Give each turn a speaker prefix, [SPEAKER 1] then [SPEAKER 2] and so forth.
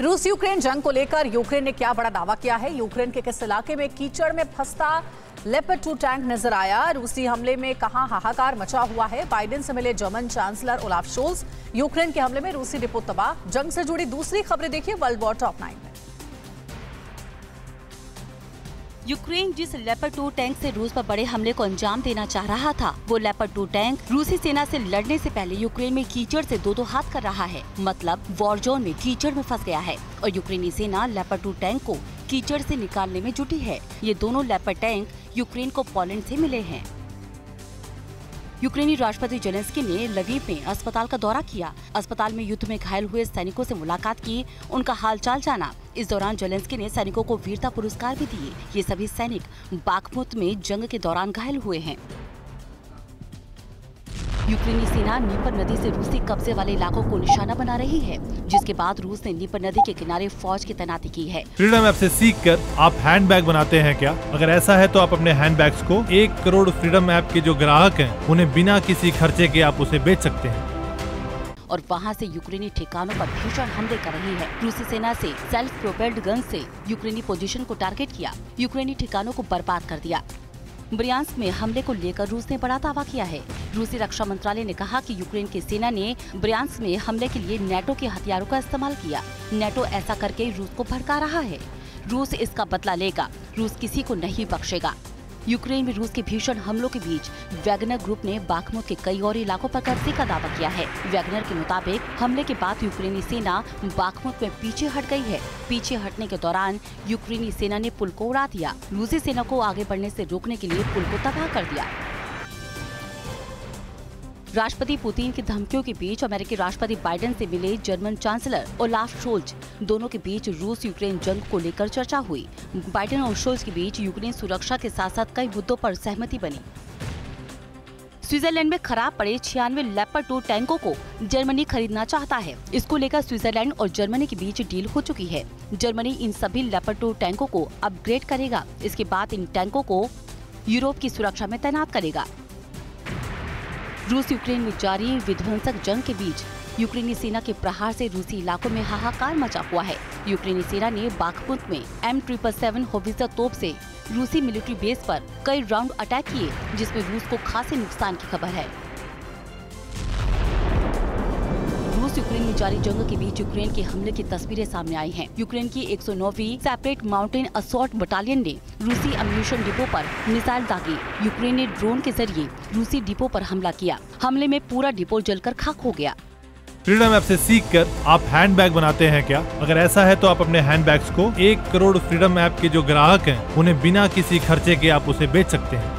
[SPEAKER 1] रूस यूक्रेन जंग को लेकर यूक्रेन ने क्या बड़ा दावा किया है। यूक्रेन के किस इलाके में कीचड़ में फंसता लेपर्ड 2 टैंक नजर आया। रूसी हमले में कहां हाहाकार मचा हुआ है। बाइडेन से मिले German chancellor Olaf Scholz. Ukraine के हमले में रूसी डिपो तबाह। जंग से जुड़ी दूसरी खबरें देखिए वर्ल्ड वॉर टॉप 9 में।
[SPEAKER 2] यूक्रेन जिस लेपर्ड 2 टैंक से रूस पर बड़े हमले को अंजाम देना चाह रहा था, वो लेपर्ड 2 टैंक रूसी सेना से लड़ने से पहले यूक्रेन में कीचड़ से दो हाथ कर रहा है। मतलब वॉर जोन में कीचड़ में फंस गया है और यूक्रेनी सेना लेपर्ड 2 टैंक को कीचड़ से निकालने में जुटी है। ये दोनों लेपर्ड टैंक यूक्रेन को पोलैंड से मिले हैं। यूक्रेनी राष्ट्रपति जेलेंस्की ने लवीव में अस्पताल का दौरा किया। अस्पताल में युद्ध में घायल हुए सैनिकों से मुलाकात की, उनका हालचाल जाना। इस दौरान जेलेंस्की ने सैनिकों को वीरता पुरस्कार भी दिए। ये सभी सैनिक बाखमुत में जंग के दौरान घायल हुए हैं। यूक्रेनी सेना नीपर नदी से रूसी कब्जे वाले इलाकों को निशाना बना रही है, जिसके बाद रूस ने नीपर नदी के किनारे फौज की तैनाती की है।
[SPEAKER 3] फ्रीडम ऐप से सीखकर आप हैंडबैग बनाते हैं क्या? अगर ऐसा है तो आप अपने हैंडबैग्स को 1 करोड़ फ्रीडम ऐप के जो ग्राहक हैं उन्हें बिना किसी खर्चे के आप उसे बेच सकते हैं।
[SPEAKER 2] और वहां से यूक्रेनी ठिकानों पर भीषण हमले कर रही है। रूसी सेना से सेल्फ प्रोपेल्ड गन से यूक्रेनी पोजीशन को टारगेट किया, यूक्रेनी ठिकानों को बर्बाद कर दिया। ब्रियांस्क में हमले को लेकर रूस ने बड़ा दावा किया है। रूसी रक्षा मंत्रालय ने कहा कि यूक्रेन की सेना ने ब्रियांस्क में हमले के लिए नेटो के हथियारों का इस्तेमाल किया। नेटो ऐसा करके रूस को भड़का रहा है। रूस इसका बदला लेगा। रूस किसी को नहीं बख्शेगा। यूक्रेन में रूस के भीषण हमलों के बीच वैगनर ग्रुप ने बाखमुत के कई और इलाकों पर कब्जे का दावा किया है। वैगनर के मुताबिक हमले के बाद यूक्रेनी सेना बाखमुत में पीछे हट गई है। पीछे हटने के दौरान यूक्रेनी सेना ने पुल को उड़ा दिया। रूसी सेना को आगे बढ़ने से रोकने के लिए पुल को तबाह कर दिया। राष्ट्रपति पुतिन की धमकियों के बीच अमेरिकी राष्ट्रपति बाइडेन से मिले जर्मन चांसलर ओलाफ शोल्ज। दोनों के बीच रूस यूक्रेन जंग को लेकर चर्चा हुई। बाइडेन और शोल्ज के बीच यूक्रेन सुरक्षा के साथ साथ कई मुद्दों पर सहमति बनी। स्विट्जरलैंड में खराब पड़े 96 लेपर्ड 2 टैंकों को जर्मनी खरीदना चाहता है। इसको लेकर स्विट्जरलैंड और जर्मनी के बीच डील हो चुकी है। जर्मनी इन सभी लेपर्ड 2 टैंकों को अपग्रेड करेगा। इसके बाद इन टैंकों को यूरोप की सुरक्षा में तैनात करेगा। रूस यूक्रेन में जारी विध्वंसक जंग के बीच यूक्रेनी सेना के प्रहार से रूसी इलाकों में हाहाकार मचा हुआ है। यूक्रेनी सेना ने बाखमुत में M777 होवित्ज़र तोप से रूसी मिलिट्री बेस पर कई राउंड अटैक किए, जिसमें रूस को खासे नुकसान की खबर है। रूस यूक्रेन में जारी जंग के बीच यूक्रेन के हमले की तस्वीरें सामने आई हैं। यूक्रेन की 109वीं सेपरेट माउंटेन असॉल्ट बटालियन ने रूसी अम्यूनिशन डिपो पर मिसाइल दागी। यूक्रेन ने ड्रोन के जरिए रूसी डिपो पर हमला किया। हमले में पूरा डिपो जलकर खाक हो गया।
[SPEAKER 3] फ्रीडम ऐप से सीखकर आप हैंडबैग बनाते हैं क्या? अगर ऐसा है तो आप अपने हैंडबैग्स को 1 करोड़ फ्रीडम ऐप के जो ग्राहक हैं उन्हें बिना किसी खर्चे के आप उसे बेच सकते हैं।